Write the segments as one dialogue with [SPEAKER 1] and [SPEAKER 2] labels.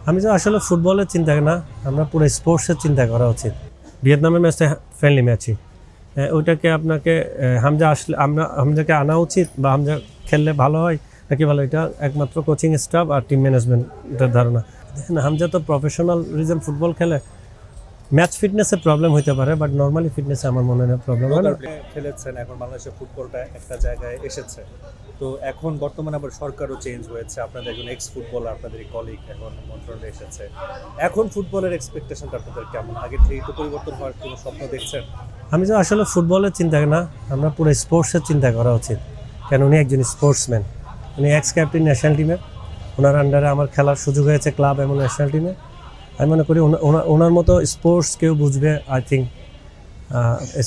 [SPEAKER 1] আমি তো আসলে ফুটবলের চিন্তা না, আমরা পুরো স্পোর্টসের চিন্তা করা উচিত। ভিয়েতনামের ম্যাচটা ফ্রেন্ডলি ম্যাচই, ওইটাকে আপনাকে হামজা আসলে হামজাকে আনা উচিত বা হামজা খেললে ভালো হয় নাকি ভালো, এটা একমাত্র কোচিং স্টাফ আর টিম ম্যানেজমেন্টের ধারণা। দেখেন হামজা তো প্রফেশনাল রিজন ফুটবল খেলে, ম্যাচ ফিটনেসের প্রবলেম হতে পারে, বাট নর্মালি ফিটনেসে আমার মনে হয় প্রবলেম হয় না।
[SPEAKER 2] খেলেছেন, এখন বাংলাদেশের ফুটবলটা একটা জায়গায় এসেছে। তো এখন বর্তমানে আবার সরকারও চেঞ্জ হয়েছে, আপনাদের একজন এক্স ফুটবলার আপনাদের কলিগ এখন মন্ত্রণালয়ে এসেছে। এখন ফুটবলের এক্সপেকটেশনটা আপনাদের কেমন? আগে থেকে একটু পরিবর্তন হওয়ার কোনো স্বপ্ন দেখছেন?
[SPEAKER 1] আমি তো আসলে ফুটবলের চিন্তা না, আমরা পুরো স্পোর্টসের চিন্তা করা উচিত। কেন উনি একজন স্পোর্টসম্যান, উনি এক্স ক্যাপ্টেন ন্যাশনাল টিমের, ওনার আন্ডারে আমার খেলার সুযোগ হয়েছে ক্লাব এবং ন্যাশনাল টিমে। আমি মনে করি ওনার মতো স্পোর্টস কেউ বুঝবে, আই থিঙ্ক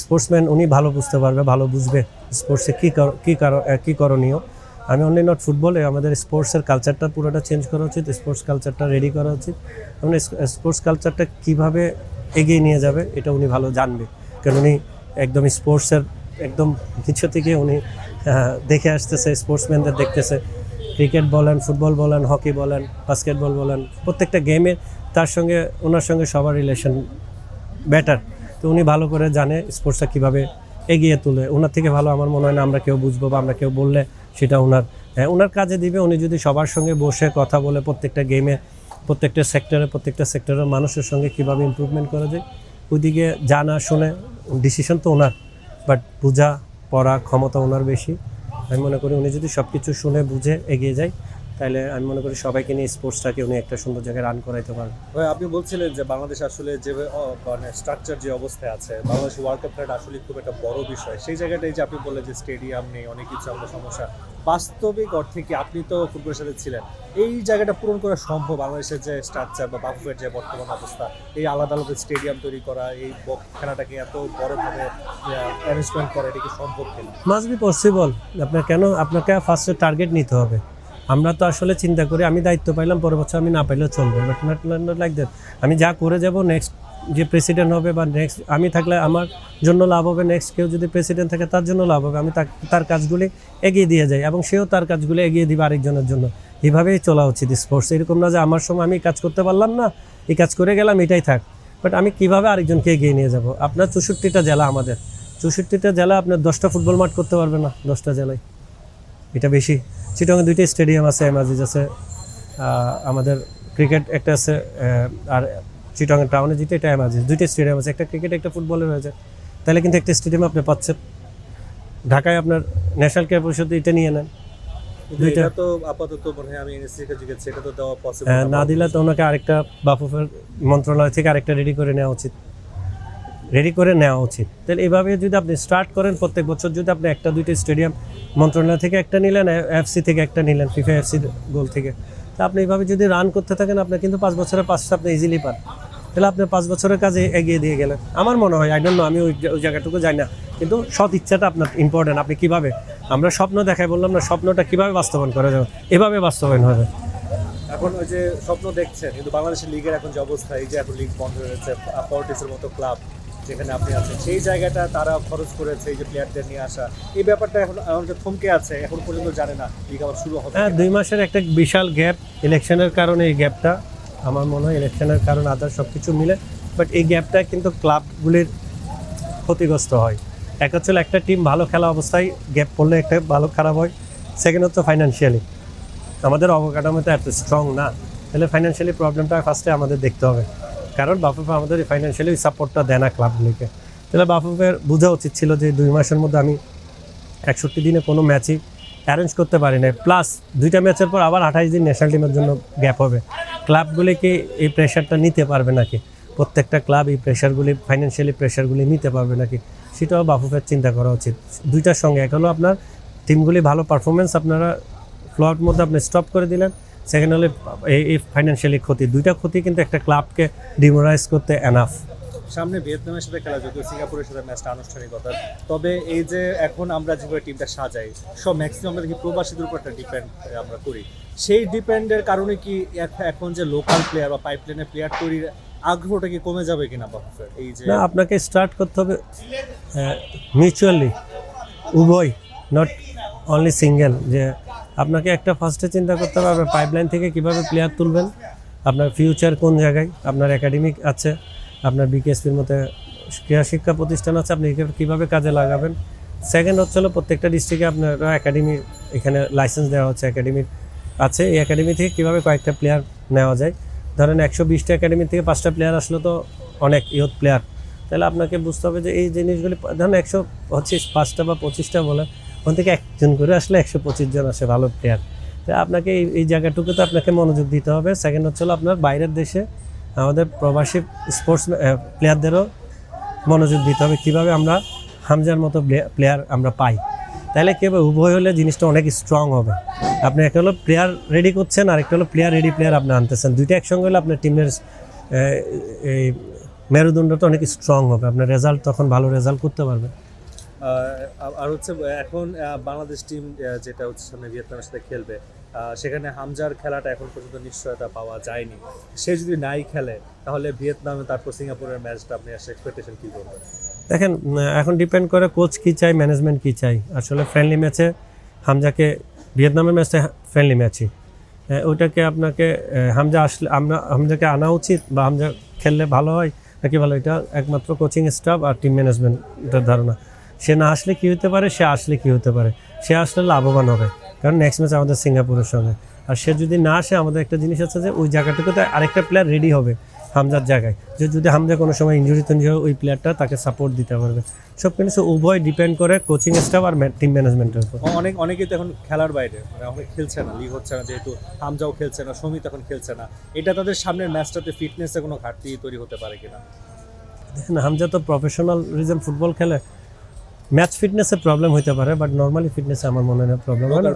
[SPEAKER 1] স্পোর্টসম্যান উনি ভালো বুঝতে পারবে, ভালো বুঝবে স্পোর্টসে কী করণীয়। আমি অনলি নট ফুটবলে, আমাদের স্পোর্টসের কালচারটা পুরোটা চেঞ্জ করা উচিত, স্পোর্টস কালচারটা রেডি করা উচিত এবং স্পোর্টস কালচারটা কীভাবে এগিয়ে নিয়ে যাবে এটা উনি ভালো জানবে। কারণ উনি একদম স্পোর্টসের একদম কিছু থেকে উনি দেখে আসতেছে, স্পোর্টসম্যানদের দেখতেছে। ক্রিকেট বলেন, ফুটবল বলেন, হকি বলেন, বাস্কেটবল বলেন, প্রত্যেকটা গেমে ওনার সঙ্গে সবার রিলেশন বেটার। তো উনি ভালো করে জানে স্পোর্টসটা কীভাবে এগিয়ে তুলে। ওনার থেকে ভালো আমার মনে হয় না আমরা কেউ বুঝবো, বা আমরা কেউ বললে সেটা ওনার কাজে দিবে। উনি যদি সবার সঙ্গে বসে কথা বলে প্রত্যেকটা গেমে, প্রত্যেকটা সেক্টরের মানুষের সঙ্গে কীভাবে ইমপ্রুভমেন্ট করা যায়, ওইদিকে জানা শুনে ডিসিশন তো ওনার, বাট বোঝা পড়া ক্ষমতা ওনার বেশি। আমি মনে করি উনি যদি সব কিছু শুনে বুঝে এগিয়ে যায়, তাহলে আমি মনে করি সবাইকে নিয়ে স্পোর্টসটাকে উনি একটা সুন্দর জায়গায় রান করাইতে পারবেন।
[SPEAKER 2] ভাই, আপনি বলছিলেন যে বাংলাদেশ আসলে যে মানে স্ট্রাকচার যে অবস্থায় আছে, বাংলাদেশ ওয়ার্ল্ড কাপ খেলাটা আসলে খুব একটা বড় বিষয়। সেই জায়গাটাই যে আপনি বললেন যে স্টেডিয়াম নেই, অনেক কিছু আমাদের সমস্যা, বাস্তবিক অর্থে কি আপনি তো ফুটবলের সাথে ছিলেন, এই জায়গাটা পূরণ করা সম্ভব? বাংলাদেশের যে স্ট্রাকচার বা বাফুফের যে বর্তমান অবস্থা, এই আলাদা আলাদা স্টেডিয়াম তৈরি করা, এই খেলাটাকে এত বড়ভাবে অ্যারেঞ্জমেন্ট করা, এটা কি সম্ভব কিনা?
[SPEAKER 1] Must be possible. আপনাকে ফার্স্টে টার্গেট নিতে হবে। আমরা তো আসলে চিন্তা করি আমি দায়িত্ব পাইলাম, পরের বছর আমি না পাইলেও চলবে, বাট নট লাইক দ্যাট। আমি যা করে যাব, নেক্সট যে প্রেসিডেন্ট হবে বা নেক্সট আমি থাকলে আমার জন্য লাভ হবে, নেক্সট কেউ যদি প্রেসিডেন্ট থাকে তার জন্য লাভ হবে। আমি তার কাজগুলি এগিয়ে দিয়ে যাই এবং সেও তার কাজগুলি এগিয়ে দিবে আরেকজনের জন্য। এইভাবেই চলা উচিত স্পোর্টস। এরকম না যে আমার সময় আমি কাজ করতে পারলাম না, এই কাজ করে গেলাম, এটাই থাক। বাট আমি কীভাবে আরেকজনকে এগিয়ে নিয়ে যাব? আপনার 64টা জেলা, আমাদের 64টা জেলা, আপনার 10টা ফুটবল মাঠ করতে পারবে না 10টা জেলায়, এটা বেশি। চিটাগাংয়ে 2টা স্টেডিয়াম আছে, এমাজিজ আছে, আমাদের ক্রিকেট একটা আছে, আর চিটাগাং টাউনে যেটা এটা এমাজিজ, 2টা স্টেডিয়াম আছে, একটা ক্রিকেট একটা ফুটবলের হয়েছে। তাহলে কিন্তু একটা স্টেডিয়াম আপনি পাচ্ছেন। ঢাকায় আপনার ন্যাশনাল ক্রীড়া পরিষদ এটা নিয়ে নেন,
[SPEAKER 2] দুইটা তো আপাতত মনে হয় আমি এনএসসি কে জিজ্ঞেস, এটা তো দেওয়া পসিবল
[SPEAKER 1] না দিলে তো ওনাকে আরেকটা বাফুফের মন্ত্রণালয় থেকে আরেকটা রেডি করে নেওয়া উচিত। তাহলে এইভাবে যদি আপনি স্টার্ট করেন, প্রত্যেক বছর যদি আপনি একটা 2টা স্টেডিয়াম মন্ত্রণালয় থেকে একটা নিলেন, এফসি থেকে একটা নিলেন, ফিফা এফসি গোল থেকে, তা আপনি এইভাবে যদি রান করতে থাকেন, আপনার কিন্তু 5 বছরের 5টা আপনি ইজিলি পান। তাহলে আপনি 5 বছরের কাজে এগিয়ে দিয়ে গেলেন আমার মনে হয়। আই ডোন্ট নো, আমি ওই জায়গাটুকু যাই না, কিন্তু সৎ ইচ্ছাটা আপনার ইম্পর্টেন্ট। আপনি কীভাবে, আমরা স্বপ্ন দেখাই বললাম না, স্বপ্নটা কীভাবে বাস্তবায়ন করা যাবে, এভাবে বাস্তবায়ন হবে।
[SPEAKER 2] এখন ওই যে স্বপ্ন দেখছেন, কিন্তু বাংলাদেশের লিগের এখন যে অবস্থা, এই যে এখন লিগ বন্ধ হয়ে গেছে, ফর্টিসের মতো ক্লাব যেখানে আপনি আছেন, সেই জায়গাটা তারা খরচ করেছে এই যে প্লেয়ারদের নিয়ে আসা, এই ব্যাপারটা এখন থমকে আছে, এখন পর্যন্ত জানে না লিগ আবার শুরু হবে।
[SPEAKER 1] হ্যাঁ, 2 মাসের একটা বিশাল গ্যাপ, ইলেকশনের কারণে এই গ্যাপটা, আমার মনে হয় ইলেকশনের কারণে আদার সব কিছু মিলে। বাট এই গ্যাপটা কিন্তু ক্লাবগুলির ক্ষতিগ্রস্ত হয়। এক হচ্ছে একটা টিম ভালো খেলা অবস্থায় গ্যাপ পড়লে একটা ভালো খারাপ হয়। সেকেন্ড হচ্ছে ফাইন্যান্সিয়ালি আমাদের অবকাঠামোতে এত স্ট্রং না, তাহলে ফাইন্যান্সিয়ালি প্রবলেমটা ফার্স্টে আমাদের দেখতে হবে। কারণ বাফুফে আমাদের ফাইন্যান্সিয়ালি সাপোর্টটা দেয় না ক্লাবগুলিকে। তাহলে বাফুফের বোঝা উচিত ছিল যে 2 মাসের মধ্যে আমি 61 দিনে কোনো ম্যাচই অ্যারেঞ্জ করতে পারি না, প্লাস 2টা ম্যাচের পর আবার 28 দিন ন্যাশনাল টিমের জন্য গ্যাপ হবে। ক্লাবগুলি কি এই প্রেশারটা নিতে পারবে নাকি? প্রত্যেকটা ক্লাব এই প্রেশারগুলি, ফাইন্যান্সিয়ালি প্রেশারগুলি নিতে পারবে নাকি, সেটাও বাফুফের চিন্তা করা উচিত। 2টার সঙ্গে এক হলো আপনার টিমগুলি ভালো পারফরমেন্স আপনারা ফ্লোয়ার মধ্যে আপনি স্টপ করে দিলেন, সেকেন্ড হলে এই ফাইন্যান্সিয়ালি ক্ষতি। 2টা ক্ষতি কিন্তু একটা ক্লাবকে ডিমোরাইজ করতে এনাফ।
[SPEAKER 2] সামনে ভিয়েতনামের সাথে খেলা, যদিও সিঙ্গাপুরের সাথে ম্যাচটা আনুষ্ঠানিকতা, তবে এই যে এখন আমরা যেভাবে টিমটা সাজাই, সব ম্যাক্সিমাম আমরা দেখি প্রবাসীদের উপর একটা ডিপেন্ড আমরা করি। সেই ডিপেন্ডের কারণে কি এখন যে লোকাল প্লেয়ার বা পাইপলাইনের প্লেয়ার তৈরির আগ্রহটা কি কমে যাবে কিনা বাফুফের? এই যে
[SPEAKER 1] না, আপনাকে স্টার্ট করতে হবে মিউচুয়ালি, উভয়, নট অনলি সিঙ্গেল। যে আপনাকে একটা ফার্স্টে চিন্তা করতে হবে আপনার পাইপলাইন থেকে কীভাবে প্লেয়ার তুলবেন, আপনার ফিউচার কোন জায়গায়, আপনার একাডেমিক আছে, আপনার বিকেএসপির মতো ক্রীড়া শিক্ষা প্রতিষ্ঠান আছে, আপনি কীভাবে কাজে লাগাবেন। সেকেন্ড হচ্ছে হলো প্রত্যেকটা ডিস্ট্রিক্টে আপনার একাডেমি, এখানে লাইসেন্স দেওয়া হচ্ছে, একাডেমি আছে। এই একাডেমি থেকে কীভাবে কয়েকটা প্লেয়ার নেওয়া যায়। ধরেন 120টা একাডেমি থেকে 5টা প্লেয়ার আসলে তো অনেক ইয়ুথ প্লেয়ার, তাহলে আপনাকে বুঝতে হবে যে এই জিনিসগুলি ধরেন 125টা বা 25টা বলে ওখান থেকে একজন করে আসলে 125 জন আসে ভালো প্লেয়ার। তো আপনাকে এই জায়গাটুকুতে আপনাকে মনোযোগ দিতে হবে। সেকেন্ড হচ্ছে হলো আপনার বাইরের দেশে আমাদের প্রবাসী স্পোর্টস প্লেয়ারদেরও মনোযোগ দিতে হবে, কীভাবে আমরা হামজার মতো প্লেয়ার আমরা পাই। তাহলে কী হবে, উভয় হলে জিনিসটা অনেক স্ট্রং হবে। আপনি একটা হলো প্লেয়ার রেডি করছেন, আর একটা হলো প্লেয়ার রেডি প্লেয়ার আপনি আনতেছেন, দুইটা একসঙ্গে হলে আপনার টিমের এই মেরুদণ্ডটা অনেক স্ট্রং হবে, আপনার রেজাল্ট তখন ভালো রেজাল্ট করতে পারবে।
[SPEAKER 2] আর হচ্ছে এখন বাংলাদেশ টিম যেটা হচ্ছে সামনে ভিয়েতনামের সাথে খেলবে, সেখানে হামজার খেলাটা এখন পর্যন্ত নিশ্চয়তা পাওয়া যায়নি। সে যদি নাই খেলে তাহলে ভিয়েতনামে তারপর সিঙ্গাপুরের ম্যাচটা আপনি আসলে এক্সপেকটেশন কী করবেন?
[SPEAKER 1] দেখেন, এখন ডিপেন্ড করে কোচ কী চাই, ম্যানেজমেন্ট কী চাই। আসলে ফ্রেন্ডলি ম্যাচে হামজাকে, ভিয়েতনামের ম্যাচে ফ্রেন্ডলি ম্যাচই, ওইটাকে আপনাকে হামজাকে আনা উচিত বা হামজা খেললে ভালো হয় নাকি ভালো, এটা একমাত্র কোচিং স্টাফ আর টিম ম্যানেজমেন্টের ধারণা। সে না আসলে কী হতে পারে, সে আসলে কী হতে পারে, সে আসলে লাভবান হবে, কারণ নেক্সট ম্যাচ আমাদের সিঙ্গাপুরের সঙ্গে। আর সে যদি না আসে, আমাদের একটা জিনিস আছে যে ওই জায়গাটুকুতে আরেকটা প্লেয়ার রেডি হবে হামজার জায়গায়, যে যদি হামজা কোনো সময় ইনজুরি হয় ওই প্লেয়ারটা তাকে সাপোর্ট দিতে পারবে। সব কিছু উভয় ডিপেন্ড করে কোচিং স্টাফ আর টিম ম্যানেজমেন্টের উপর।
[SPEAKER 2] অনেকেই তো এখন খেলার বাইরে, অনেক খেলছে না, লিগ হচ্ছে না, যেহেতু হামজাও খেলছে না, সমিত এখন খেলছে না, এটা তাদের সামনের ম্যাচটাতে ফিটনেসে কোনো ঘাটতি তৈরি হতে পারে কিনা?
[SPEAKER 1] দেখেন, হামজা তো প্রফেশনালিজম ফুটবল খেলে, ম্যাচ ফিটনেসে প্রবলেম হতে পারে, বাট নর্মালি ফিটনেসে আমার মনে হয় প্রবলেম হয় না।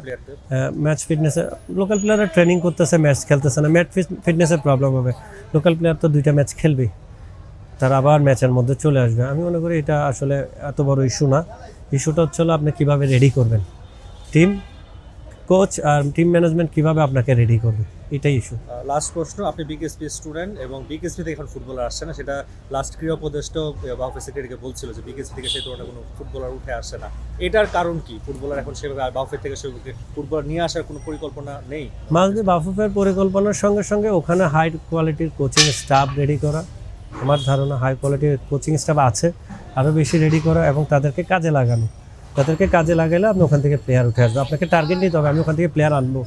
[SPEAKER 1] ম্যাচ ফিটনেসে লোকাল প্লেয়াররা ট্রেনিং করতেছে, ম্যাচ খেলতেছে না, ম্যাচ ফিটনেসে প্রবলেম হবে। লোকাল প্লেয়ার তো 2টা ম্যাচ খেলবেই, তারা আবার ম্যাচের মধ্যে চলে আসবে। আমি মনে করি এটা আসলে এত বড় ইস্যু না। ইস্যুটা হচ্ছে হলো আপনি কীভাবে রেডি করবেন, টিম, কোচ আর টিম ম্যানেজমেন্ট কীভাবে আপনাকে রেডি করবে, এটাই ইস্যু।
[SPEAKER 2] লাস্ট প্রশ্ন, আপনি বিকেএসপি স্টুডেন্ট এবং বিকেএসপি থেকে এখন ফুটবলার আসছে না, সেটা লাস্ট ক্রীড়া উপদেষ্টাও বাফুফে সেক্রেটারিকে বলছিল যে বিকেএসপি থেকে সেই ধরনের কোনো ফুটবলার উঠে আসছে না। এটার কারণ কি? ফুটবলার এখন সেভাবে বাফুফে থেকে সেভাবে ফুটবলার নিয়ে আসার কোনো পরিকল্পনা নেই?
[SPEAKER 1] মাঝে বাফুফের পরিকল্পনার সঙ্গে সঙ্গে ওখানে হাই কোয়ালিটির কোচিং স্টাফ রেডি করা, আমার ধারণা হাই কোয়ালিটির কোচিং স্টাফ আছে, আরও বেশি রেডি করা এবং তাদেরকে কাজে লাগানো। তাদেরকে কাজে লাগালে আপনি ওখান থেকে প্লেয়ার উঠে আসবে। আপনাকে টার্গেট নিতে হবে, আমি ওখান থেকে প্লেয়ার আনবো,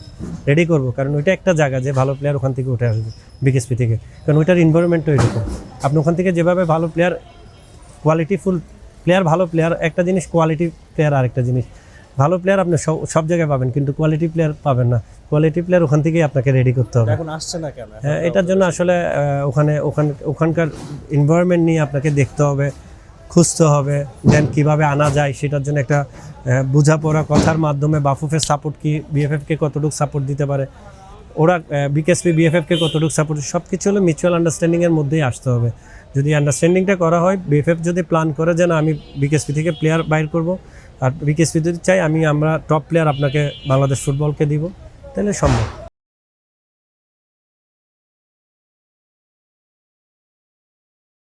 [SPEAKER 1] রেডি করবো, কারণ ওইটা একটা জায়গা যে ভালো প্লেয়ার ওখান থেকে উঠে আসবে বিকেএসপি থেকে, কারণ ওইটার এনভায়রনমেন্টও এরকম। আপনি ওখান থেকে যেভাবে ভালো প্লেয়ার, কোয়ালিটিফুল প্লেয়ার, ভালো প্লেয়ার একটা জিনিস, কোয়ালিটি প্লেয়ার আরেকটা জিনিস। ভালো প্লেয়ার আপনি সব জায়গায় পাবেন, কিন্তু কোয়ালিটি প্লেয়ার পাবেন না। কোয়ালিটি প্লেয়ার ওখান থেকেই আপনাকে রেডি করতে হবে।
[SPEAKER 2] এখন আসছে না কেন?
[SPEAKER 1] এটার জন্য আসলে ওখানকার এনভায়রনমেন্ট নিয়ে আপনাকে দেখতে হবে, খুঁজতে হবে, দেন কীভাবে আনা যায় সেটার জন্য একটা বোঝাপড়া, কথার মাধ্যমে বাফুফের সাপোর্ট কি, বিএফএফকে কতটুকু সাপোর্ট দিতে পারে, ওরা বিকেএসপি বিএফএফকে কতটুকু সাপোর্ট, সব কিছু হলো মিউচুয়াল আন্ডারস্ট্যান্ডিংয়ের মধ্যেই আসতে হবে। যদি আন্ডারস্ট্যান্ডিংটা করা হয়, বিএফএফ যদি প্ল্যান করে যে না আমি বিকেএসপি থেকে প্লেয়ার বাইর করব, আর বিকেএসপি যদি চাই আমরা টপ প্লেয়ার আপনাকে বাংলাদেশ ফুটবলকে দিব, তাহলে সম্ভব।